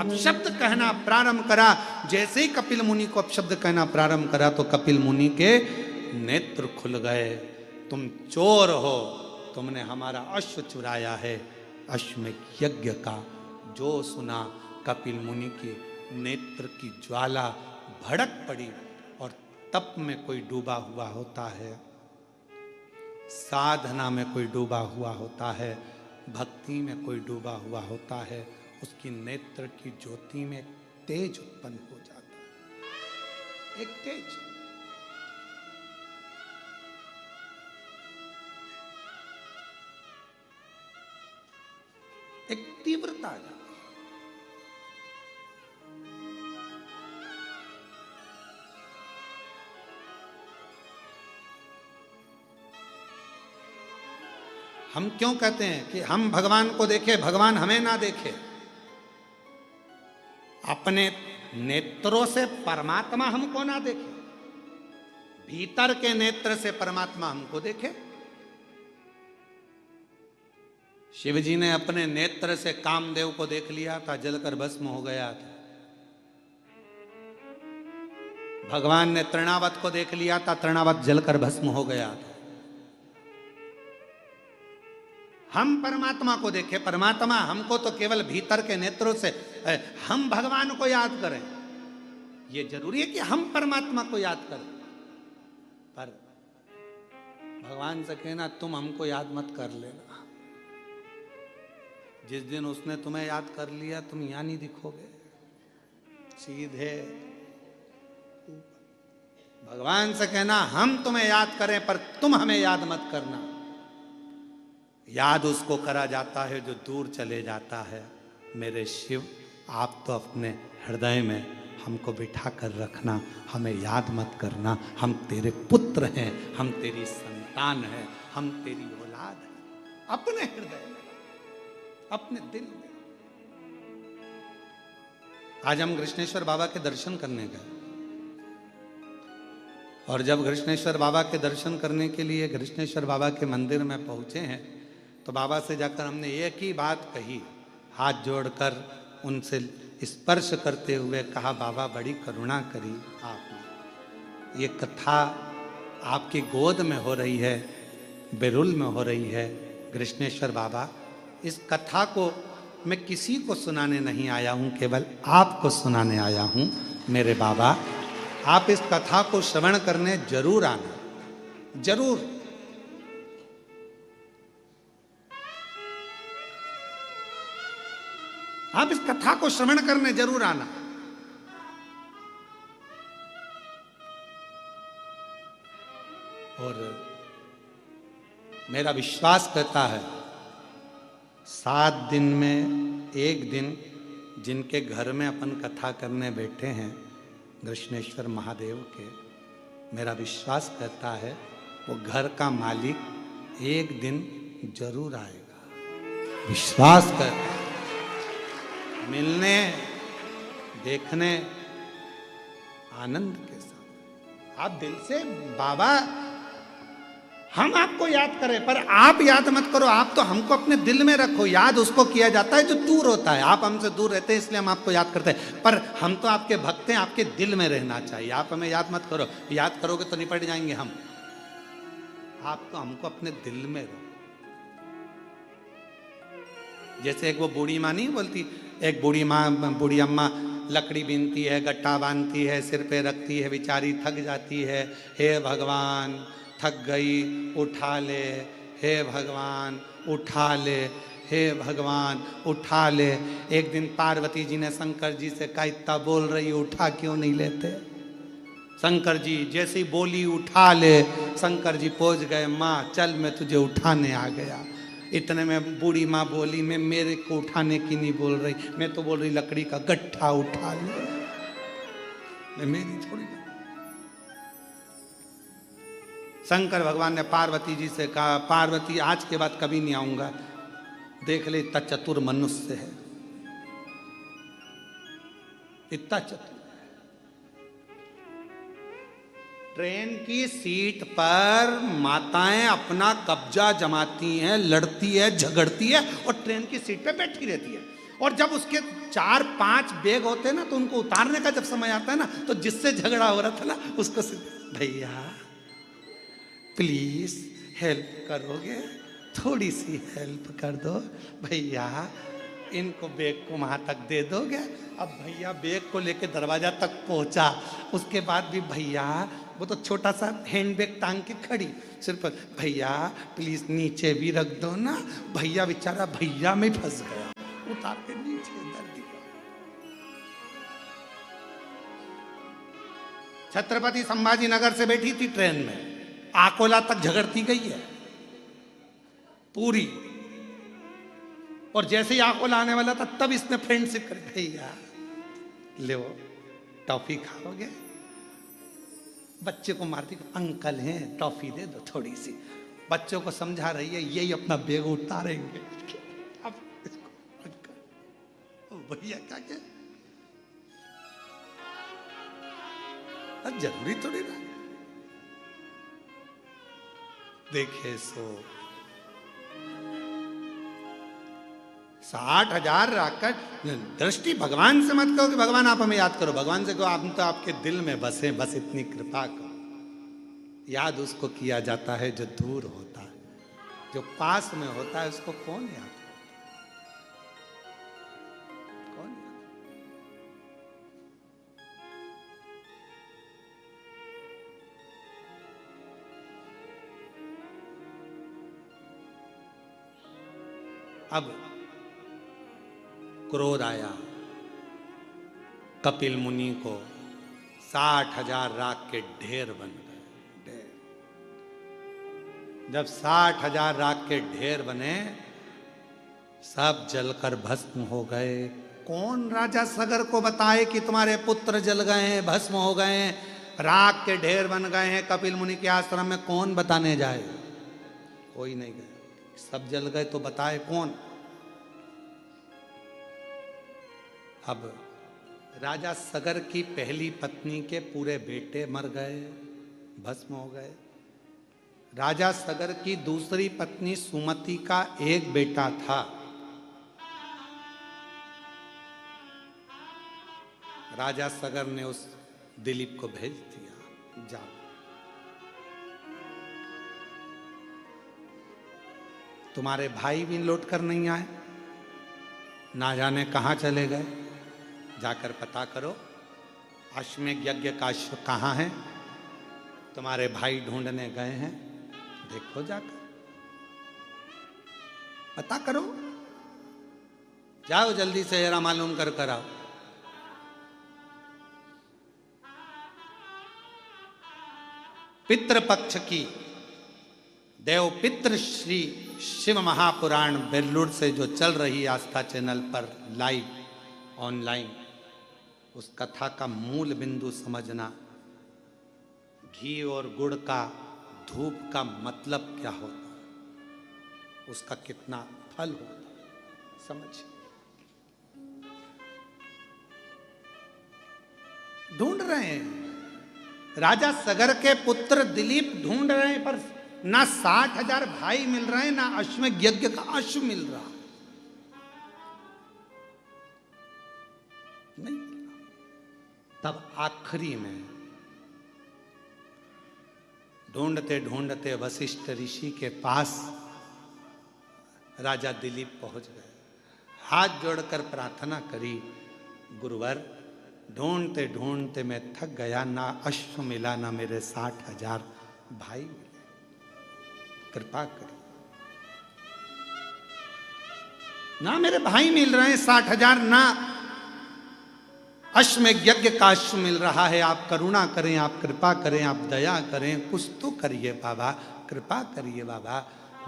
अपशब्द कहना प्रारंभ करा। जैसे ही कपिल मुनि को अपशब्द कहना प्रारंभ करा तो कपिल मुनि के नेत्र खुल गए। तुम चोर हो, तुमने हमारा अश्व चुराया है। अश्वमेध यज्ञ का जो सुना, कपिल मुनि के नेत्र की ज्वाला भड़क पड़ी। और तप में कोई डूबा हुआ होता है, साधना में कोई डूबा हुआ होता है, भक्ति में कोई डूबा हुआ होता है, उसकी नेत्र की ज्योति में तेज उत्पन्न हो जाता है। एक तेज, एक तीव्रता आ जाती है। हम क्यों कहते हैं कि हम भगवान को देखें, भगवान हमें ना देखे? अपने नेत्रों से परमात्मा हमको ना देखे, भीतर के नेत्र से परमात्मा हमको देखे। शिव जी ने अपने नेत्र से कामदेव को देख लिया था, जलकर भस्म हो गया था। भगवान ने तृणावत को देख लिया था, तृणावत जलकर भस्म हो गया था। हम परमात्मा को देखें, परमात्मा हमको तो केवल भीतर के नेत्रों से, हम भगवान को याद करें। ये जरूरी है कि हम परमात्मा को याद करें, पर भगवान से कहना तुम हमको याद मत कर लेना। जिस दिन उसने तुम्हें याद कर लिया, तुम यहां नहीं दिखोगे, सीधे भगवान से कहना हम तुम्हें याद करें पर तुम हमें याद मत करना। याद उसको करा जाता है जो दूर चले जाता है। मेरे शिव, आप तो अपने हृदय में हमको बिठा कर रखना, हमें याद मत करना। हम तेरे पुत्र हैं, हम तेरी संतान हैं, हम तेरी औलाद हैं। अपने हृदय में, अपने दिल में। आज हम कृष्णेश्वर बाबा के दर्शन करने गए, और जब कृष्णेश्वर बाबा के दर्शन करने के लिए कृष्णेश्वर बाबा के मंदिर में पहुंचे हैं, तो बाबा से जाकर हमने एक ही बात कही, हाथ जोड़कर उनसे स्पर्श करते हुए कहा, बाबा बड़ी करुणा करी आपने। ये कथा आपकी गोद में हो रही है, बेरुल में हो रही है। कृष्णेश्वर बाबा, इस कथा को मैं किसी को सुनाने नहीं आया हूँ, केवल आपको सुनाने आया हूँ। मेरे बाबा, आप इस कथा को श्रवण करने जरूर आना, जरूर। आप इस कथा को श्रवण करने जरूर आना। और मेरा विश्वास कहता है 7 दिन में एक दिन जिनके घर में अपन कथा करने बैठे हैं कृष्णेश्वर महादेव के, मेरा विश्वास कहता है वो घर का मालिक एक दिन जरूर आएगा। विश्वास करता है, मिलने, देखने, आनंद के साथ। आप दिल से, बाबा हम आपको याद करें, पर आप याद मत करो। आप तो हमको अपने दिल में रखो। याद उसको किया जाता है जो दूर होता है। आप हमसे दूर रहते हैं इसलिए हम आपको याद करते हैं, पर हम तो आपके भक्त हैं। आपके दिल में रहना चाहिए। आप हमें याद मत करो। याद करोगे तो निपट जाएंगे हम। आप तो हमको अपने दिल में रहो। जैसे एक वो बूढ़ी माँ नहीं बोलती, एक बूढ़ी अम्मा लकड़ी बीनती है, गट्टा बांधती है, सिर पे रखती है, बेचारी थक जाती है। हे भगवान थक गई, उठा ले। हे भगवान उठा ले। हे भगवान उठा ले। एक दिन पार्वती जी ने शंकर जी से कहा, इतना बोल रही उठा क्यों नहीं लेते? शंकर जी जैसे ही बोली उठा ले, शंकर जी पहुंच गए। माँ चल मैं तुझे उठाने आ गया। इतने में बूढ़ी माँ बोली, मैं मेरे को उठाने की नहीं बोल रही, मैं तो बोल रही लकड़ी का गट्ठा उठा ले। मैं मेरी थोड़ी। शंकर भगवान ने पार्वती जी से कहा, पार्वती आज के बाद कभी नहीं आऊंगा। देख ले इतना चतुर मनुष्य है, इतना चतुर। ट्रेन की सीट पर माताएं अपना कब्जा जमाती हैं, लड़ती है, झगड़ती है और ट्रेन की सीट पे बैठी रहती है। और जब उसके 4-5 बैग होते हैं ना, तो उनको उतारने का जब समय आता है ना, तो जिससे झगड़ा हो रहा था ना उसको, भैया प्लीज हेल्प करोगे? थोड़ी सी हेल्प कर दो भैया, इनको बैग को वहां तक दे दोगे? अब भैया बैग को लेके दरवाजा तक पहुंचा। उसके बाद भी भैया, वो तो छोटा सा हैंड बैग टांग के खड़ी, सिर्फ भैया प्लीज नीचे भी रख दो ना। भैया बेचारा भैया में फंस गया, उतार के नीचे धर दिया। छत्रपति संभाजी नगर से बैठी थी ट्रेन में, आकोला तक झगड़ती गई है पूरी। और जैसे ही आकोला आने वाला था, तब इसने फ्रेंडशिप कर, भैया ले टॉफी खाओगे? बच्चे को मारती, अंकल हैं टॉफी दे दो थोड़ी सी। बच्चों को समझा रही है, यही अपना बैग उतारेंगे। अब इसको अंकल भैया क्या क्या, जरूरी थोड़ी ना। देखे सो 60,000 राकर दृष्टि भगवान से मत कहो कि भगवान आप हमें याद करो। भगवान से कहो आप तो आपके दिल में बसे, बस इतनी कृपा करो। याद उसको किया जाता है जो दूर होता है, जो पास में होता है उसको कौन याद करता? कौन याद? अब क्रोध आया कपिल मुनि को, 60,000 राख के ढेर बन गए। जब 60,000 राख के ढेर बने, सब जलकर भस्म हो गए। कौन राजा सगर को बताए कि तुम्हारे पुत्र जल गए हैं, भस्म हो गए हैं, राख के ढेर बन गए हैं कपिल मुनि के आश्रम में? कौन बताने जाए? कोई नहीं गया। सब जल गए तो बताए कौन? अब राजा सगर की पहली पत्नी के पूरे बेटे मर गए, भस्म हो गए। राजा सगर की दूसरी पत्नी सुमति का एक बेटा था। राजा सगर ने उस दिलीप को भेज दिया, जाओ। तुम्हारे भाई भी लौट कर नहीं आए, ना जाने कहां चले गए। जाकर पता करो अश्वमेध यज्ञ का अश्व कहाँ है, तुम्हारे भाई ढूंढने गए हैं, देखो जाकर पता करो। जाओ जल्दी से, जरा मालूम कर कर आओ। पितृपक्ष की देव पितृ श्री शिव महापुराण बेल्लूर से जो चल रही है आस्था चैनल पर लाइव ऑनलाइन, उस कथा का मूल बिंदु समझना। घी और गुड़ का, धूप का मतलब क्या होता, उसका कितना फल होता, समझिए। ढूंढ रहे हैं, राजा सगर के पुत्र दिलीप ढूंढ रहे हैं, पर ना 60,000 भाई मिल रहे हैं, ना अश्वमेध यज्ञ का अश्व मिल रहा नहीं। तब आखिरी में ढूंढते ढूंढते वशिष्ठ ऋषि के पास राजा दिलीप पहुंच गए, हाथ जोड़कर प्रार्थना करी, गुरुवर ढूंढते ढूंढते मैं थक गया, ना अश्व मिला, ना मेरे 60,000 भाई मिले, कृपा करी। ना मेरे भाई मिल रहे हैं 60,000, ना अश्वमेध यज्ञ का अश्व मिल रहा है, आप करुणा करें, आप कृपा करें, आप दया करें, कुछ तो करिए बाबा, कृपा करिए बाबा।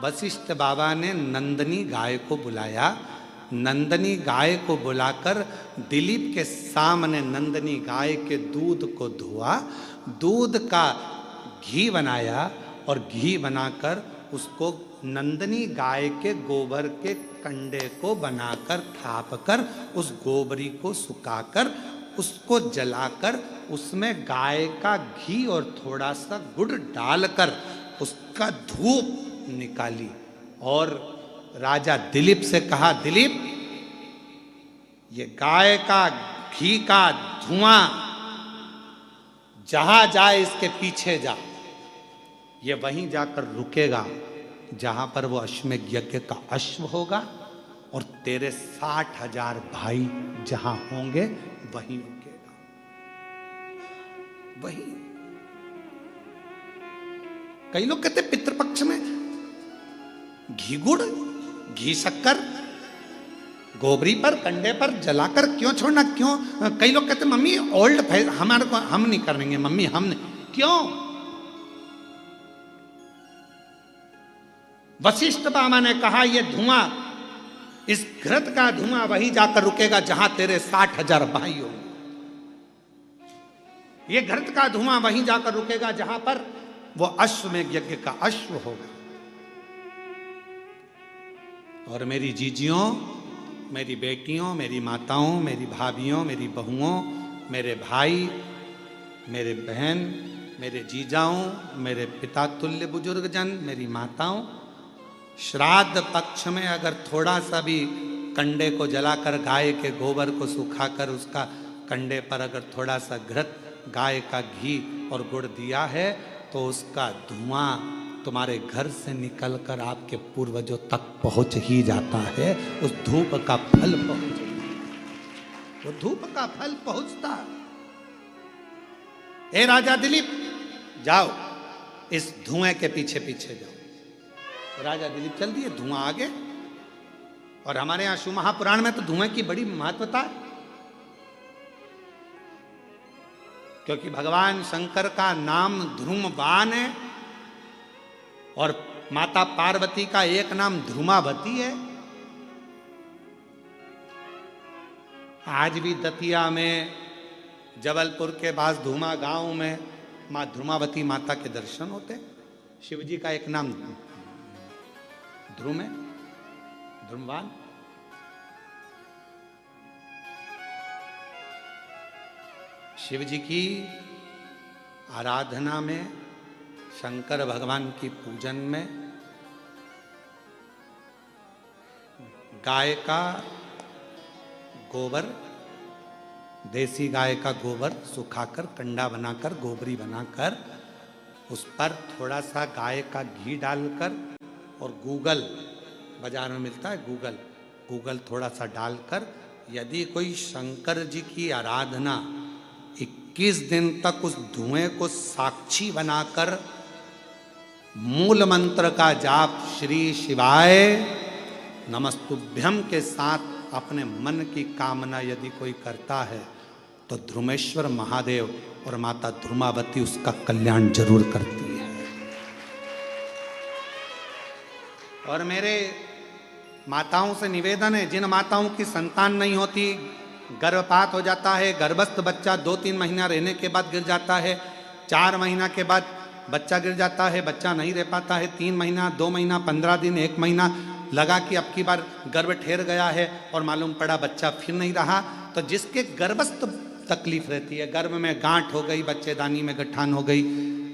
वशिष्ठ बाबा ने नंदनी गाय को बुलाया, नंदनी गाय को बुलाकर दिलीप के सामने नंदनी गाय के दूध को धोआ, दूध का घी बनाया और घी बनाकर उसको नंदनी गाय के गोबर के कंडे को बनाकर थापकर उस गोबरी को सुखाकर उसको जलाकर उसमें गाय का घी और थोड़ा सा गुड़ डालकर उसका धूप निकाली और राजा दिलीप से कहा, दिलीप ये गाय का घी का धुआं जहां जाए इसके पीछे जा, ये वहीं जाकर रुकेगा जहां पर वो अश्वमेध यज्ञ का अश्व होगा और तेरे 60,000 भाई जहां होंगे वहीं रुकेगा, वहीं। कई लोग कहते पितृपक्ष में घी गुड़ घी शक्कर गोबरी पर कंडे पर जलाकर क्यों छोड़ना, क्यों? कई लोग कहते मम्मी ओल्ड हमारे को हम नहीं करेंगे मम्मी, हम नहीं, क्यों? वशिष्ठ बाबा ने कहा ये धुआं, इस घृत का धुआं वहीं जाकर रुकेगा जहां तेरे 60,000 भाई होंगे, ये घृत का धुआं वहीं जाकर रुकेगा जहां पर वो अश्वमेध यज्ञ का अश्व होगा। और मेरी जीजियों, मेरी बेटियों, मेरी माताओं, मेरी भाभियों, मेरी बहुओं, मेरे भाई, मेरे बहन, मेरे जीजाओं, मेरे पिता तुल्य बुजुर्ग जन, मेरी माताओं, श्राद्ध पक्ष में अगर थोड़ा सा भी कंडे को जलाकर गाय के गोबर को सुखाकर उसका कंडे पर अगर थोड़ा सा घृत गाय का घी और गुड़ दिया है तो उसका धुआं तुम्हारे घर से निकलकर आपके पूर्वजों तक पहुंच ही जाता है, उस धूप का फल पहुंच, वो धूप का फल पहुंचता। हे राजा दिलीप जाओ, इस धुएं के पीछे पीछे जाओ। राजा दिलीप चल दिए, धुआं आगे। और हमारे यहां शिव महापुराण में तो धुएं की बड़ी महत्वता है, क्योंकि भगवान शंकर का नाम ध्रुमवान है और माता पार्वती का एक नाम ध्रुमावती है। आज भी दतिया में, जबलपुर के पास धूमा गांव में मां ध्रुमावती माता के दर्शन होते। शिव जी का एक नाम ध्रुम है, ध्रुमवान। शिव जी की आराधना में, शंकर भगवान की पूजन में गाय का गोबर, देसी गाय का गोबर सुखाकर कंडा बनाकर गोबरी बनाकर उस पर थोड़ा सा गाय का घी डालकर और गूगल, बाजार में मिलता है गूगल, गूगल थोड़ा सा डालकर यदि कोई शंकर जी की आराधना 21 दिन तक उस धुएं को साक्षी बनाकर मूल मंत्र का जाप श्री शिवाय नमस्तुभ्यम के साथ अपने मन की कामना यदि कोई करता है तो ध्रुमेश्वर महादेव और माता ध्रुमावती उसका कल्याण जरूर करती है। और मेरे माताओं से निवेदन है, जिन माताओं की संतान नहीं होती, गर्भपात हो जाता है, गर्भस्थ बच्चा 2-3 महीना रहने के बाद गिर जाता है, 4 महीना के बाद बच्चा गिर जाता है, बच्चा नहीं रह पाता है, 3 महीना, 2 महीना, 15 दिन, 1 महीना लगा कि अब की बार गर्भ ठहर गया है और मालूम पड़ा बच्चा फिर नहीं रहा, तो जिसके गर्भस्थ तकलीफ रहती है, गर्भ में गांठ हो गई, बच्चेदानी में गठान हो गई,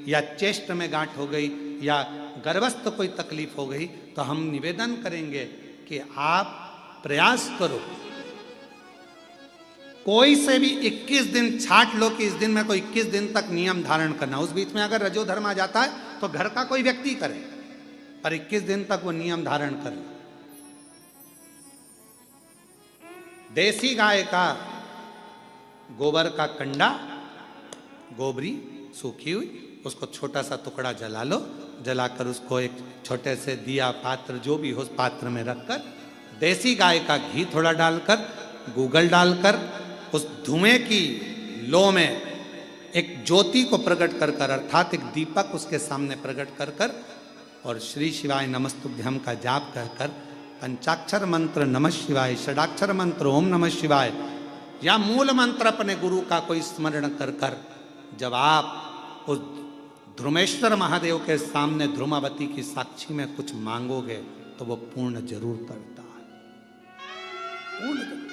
या चेस्ट में गांठ हो गई या गर्भस्थ कोई तकलीफ हो गई, तो हम निवेदन करेंगे कि आप प्रयास करो, कोई से भी 21 दिन छाट लो कि इस दिन में कोई 21 दिन तक नियम धारण करना। उस बीच में अगर रजोधर्म आ जाता है तो घर का कोई व्यक्ति करे, पर 21 दिन तक वो नियम धारण करे। देसी गाय का गोबर का कंडा, गोबरी सूखी हुई, उसको छोटा सा टुकड़ा जला लो, जलाकर उसको एक छोटे से दिया पात्र जो भी हो उस पात्र में रखकर देसी गाय का घी थोड़ा डालकर, गूगल डालकर उस धुएं की लो में एक ज्योति को प्रकट कर कर, अर्थात एक दीपक उसके सामने प्रकट कर कर, और श्री शिवाय नमस्तुभ्यम का जाप कहकर पंचाक्षर मंत्र नमः शिवाय, षडाक्षर मंत्र ओम नमः शिवाय या मूल मंत्र अपने गुरु का कोई स्मरण कर कर जब आप उस ध्रुमेश्वर महादेव के सामने ध्रुमावती की साक्षी में कुछ मांगोगे तो वो पूर्ण जरूर करता है, पूर्ण जरूर।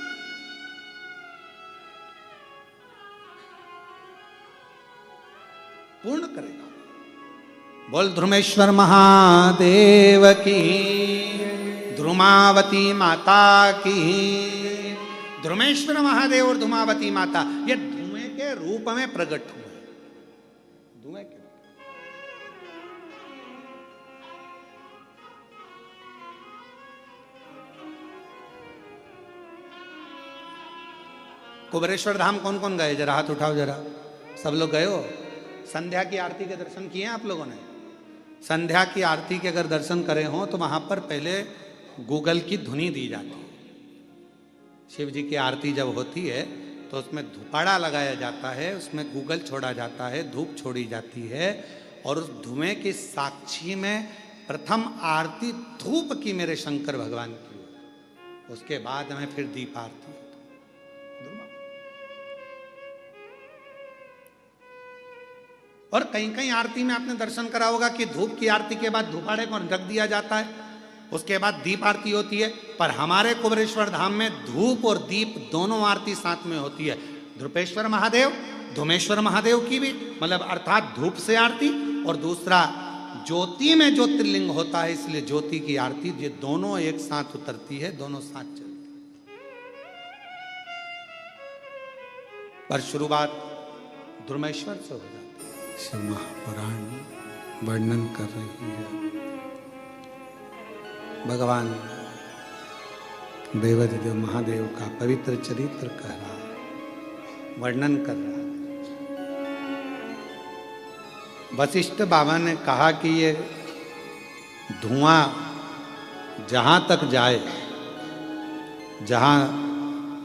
पूर्ण करेगा। बोल ध्रुमेश्वर महादेव की, ध्रुमावती माता की। ध्रुमेश्वर महादेव और ध्रुमावती माता ये धुएं के रूप में प्रकट हुए, धुएं के कुबेरेश्वर धाम कौन कौन गए? जरा हाथ उठाओ जरा, सब लोग गए हो? संध्या की आरती के दर्शन किए हैं आप लोगों ने? संध्या की आरती के अगर दर्शन करे हो तो वहां पर पहले गूगल की धुनी दी जाती है। शिव जी की आरती जब होती है तो उसमें धुपाड़ा लगाया जाता है, उसमें गूगल छोड़ा जाता है, धूप छोड़ी जाती है, और उस धुएं की साक्षी में प्रथम आरती धूप की मेरे शंकर भगवान की, उसके बाद में फिर दीप आरती। और कहीं कहीं आरती में आपने दर्शन करा होगा कि धूप की आरती के बाद धूपाड़े को रख दिया जाता है, उसके बाद दीप आरती होती है। पर हमारे कुबेरेश्वर धाम में धूप और दीप दोनों आरती साथ में होती है। ध्रुपेश्वर महादेव, धुमेश्वर महादेव की भी, मतलब अर्थात धूप से आरती, और दूसरा ज्योति में जो त्रिलिंग होता है इसलिए ज्योति की आरती, ये दोनों एक साथ उतरती है, दोनों साथ चलती है। पर शुरुआत ध्रुमेश्वर से हो जाती है। शिव महापुराण वर्णन कर रही है, भगवान देवाधिदेव महादेव का पवित्र चरित्र कह रहा है, वर्णन कर रहा है। वशिष्ठ बाबा ने कहा कि ये धुआं जहां तक जाए, जहां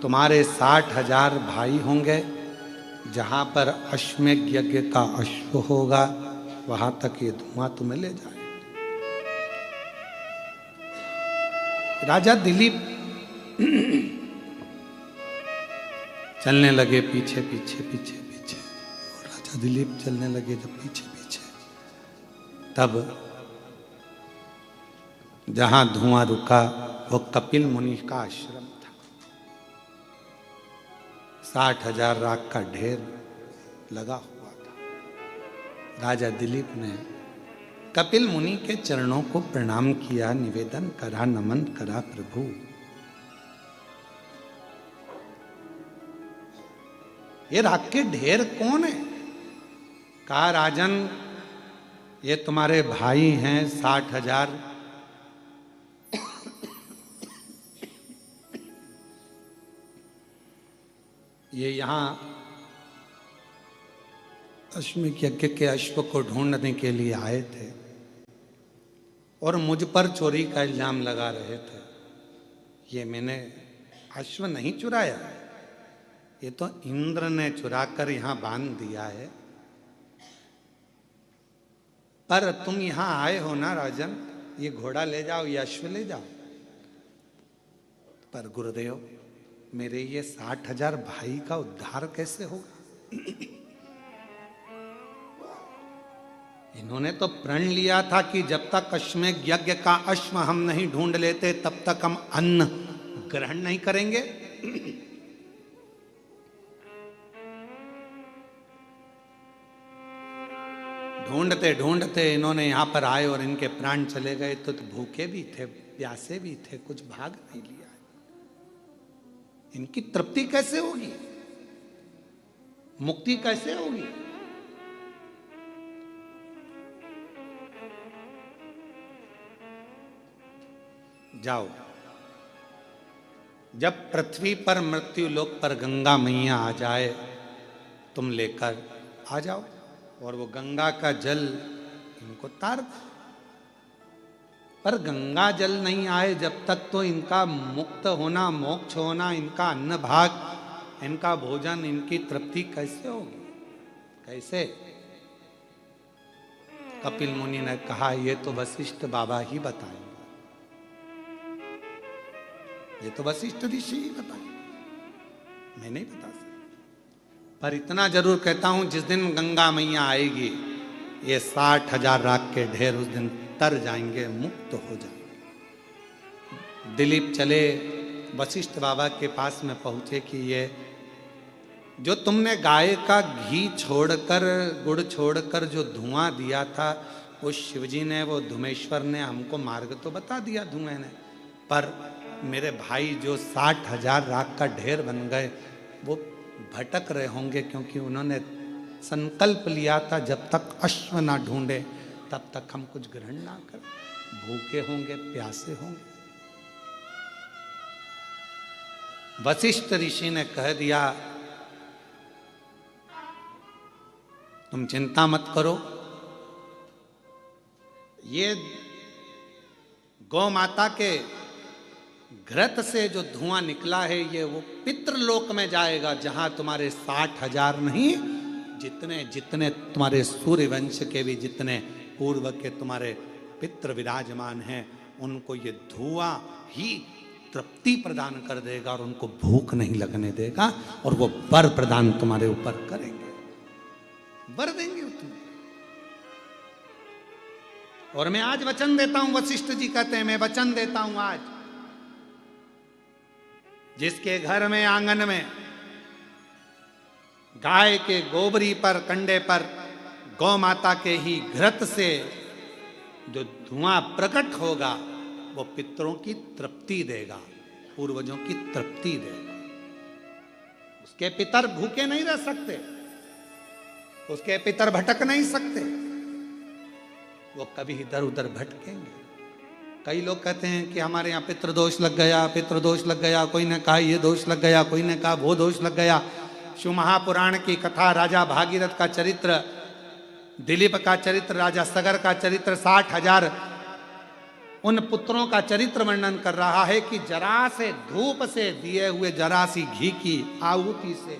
तुम्हारे 60,000 भाई होंगे, जहां पर अश्वमेध यज्ञ का अश्व होगा, वहां तक ये धुआं तुम्हें ले जाए। राजा दिलीप चलने लगे पीछे पीछे पीछे पीछे, और राजा दिलीप चलने लगे जब पीछे पीछे, तब जहां धुआं रुका वो कपिल मुनि का आश्रम था। 60,000 राख का ढेर लगा हुआ था। राजा दिलीप ने कपिल मुनि के चरणों को प्रणाम किया, निवेदन करा, नमन करा, प्रभु ये राख के ढेर कौन है? कहा राजन ये तुम्हारे भाई हैं 60,000। ये यहां अश्वमेध यज्ञ के अश्व को ढूंढने के लिए आए थे और मुझ पर चोरी का इल्जाम लगा रहे थे। ये मैंने अश्व नहीं चुराया, ये तो इंद्र ने चुराकर यहां बांध दिया है। पर तुम यहां आए हो ना राजन, ये घोड़ा ले जाओ, ये अश्व ले जाओ। पर गुरुदेव मेरे ये 60,000 भाई का उद्धार कैसे होगा? इन्होंने तो प्रण लिया था कि जब तक अश्वमेध यज्ञ का अश्व हम नहीं ढूंढ लेते तब तक हम अन्न ग्रहण नहीं करेंगे। ढूंढते ढूंढते इन्होंने यहाँ पर आए और इनके प्राण चले गए तो भूखे भी थे, प्यासे भी थे, कुछ भाग नहीं लिया। इनकी तृप्ति कैसे होगी, मुक्ति कैसे होगी? जाओ, जब पृथ्वी पर मृत्यु लोक पर गंगा मैया आ जाए, तुम लेकर आ जाओ और वो गंगा का जल इनको तार दो। पर गंगा जल नहीं आए जब तक तो इनका मुक्त होना, मोक्ष होना, इनका अन्न भाग, इनका भोजन, इनकी तृप्ति कैसे होगी? कैसे? कपिल मुनि ने कहा ये तो वशिष्ठ बाबा ही बताएंगे, ये तो वशिष्ठ ऋषि ही बताएंगे, मैं नहीं बता सकता। पर इतना जरूर कहता हूं, जिस दिन गंगा मैया आएगी ये 60,000 राख के ढेर उस दिन तर जाएंगे, मुक्त हो जाएंगे। दिलीप चले वशिष्ठ बाबा के पास में पहुंचे कि ये जो तुमने गाय का घी छोड़कर, गुड़ छोड़कर जो धुआं दिया था, वो शिवजी ने, वो धुमेश्वर ने हमको मार्ग तो बता दिया धुएं ने, पर मेरे भाई जो 60,000 राख का ढेर बन गए वो भटक रहे होंगे, क्योंकि उन्होंने संकल्प लिया था जब तक अश्व ना ढूंढे तब तक हम कुछ ग्रहण ना करें, भूखे होंगे, प्यासे होंगे। वशिष्ठ ऋषि ने कह दिया तुम चिंता मत करो, ये गौ माता के घृत से जो धुआं निकला है ये वो पितृलोक में जाएगा, जहां तुम्हारे 60,000 नहीं, जितने जितने तुम्हारे सूर्य वंश के भी जितने पूर्व के तुम्हारे पितृ विराजमान हैं, उनको ये धुआं ही तृप्ति प्रदान कर देगा और उनको भूख नहीं लगने देगा, और वो वर प्रदान तुम्हारे ऊपर करेंगे, वर देंगे तुम्हें। और मैं आज वचन देता हूं, वशिष्ठ जी कहते हैं मैं वचन देता हूं आज, जिसके घर में, आंगन में गाय के गोबरी पर, कंडे पर गौ माता के ही घृत से जो धुआं प्रकट होगा वो पितरों की तृप्ति देगा, पूर्वजों की तृप्ति देगा। उसके पितर भूखे नहीं रह सकते, उसके पितर भटक नहीं सकते, वो कभी इधर उधर भटकेंगे। कई लोग कहते हैं कि हमारे यहाँ पितृदोष लग गया, पितृदोष लग गया, कोई ने कहा ये दोष लग गया, कोई ने कहा वो दोष लग गया। शिव महापुराण की कथा, राजा भागीरथ का चरित्र, दिलीप का चरित्र, राजा सगर का चरित्र, 60,000 उन पुत्रों का चरित्र वर्णन कर रहा है कि जरा से धूप से दिए हुए जरा सी घी की आहुति से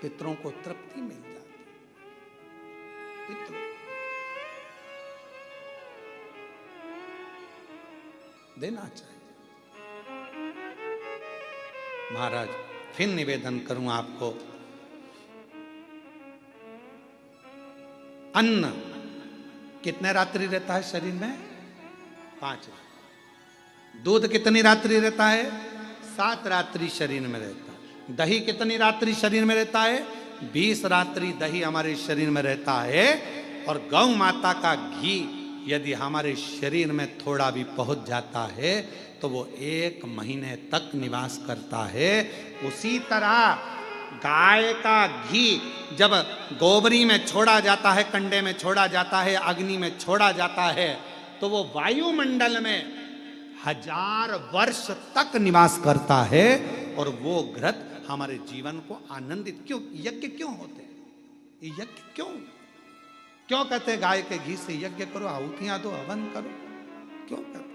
पितरों को तृप्ति मिल जाती। पितरों देना चाहिए। महाराज फिर निवेदन करूं आपको, अन्न कितने रात्रि रहता है शरीर में? 5। दूध कितनी रात्रि रहता है? 7 रात्रि शरीर में रहता है। दही कितनी रात्रि शरीर में रहता है? 20 रात्रि दही हमारे शरीर में रहता है। और गौ माता का घी यदि हमारे शरीर में थोड़ा भी पहुंच जाता है तो वो 1 महीने तक निवास करता है। उसी तरह गाय का घी जब गोबरी में छोड़ा जाता है, कंडे में छोड़ा जाता है, अग्नि में छोड़ा जाता है, तो वो वायुमंडल में 1000 वर्ष तक निवास करता है। और वो घृत हमारे जीवन को आनंदित, क्यों यज्ञ क्यों होते हैं? यज्ञ क्यों कहते हैं गाय के घी से यज्ञ करो, आहुतियां दो, हवन करो, क्यों कहते?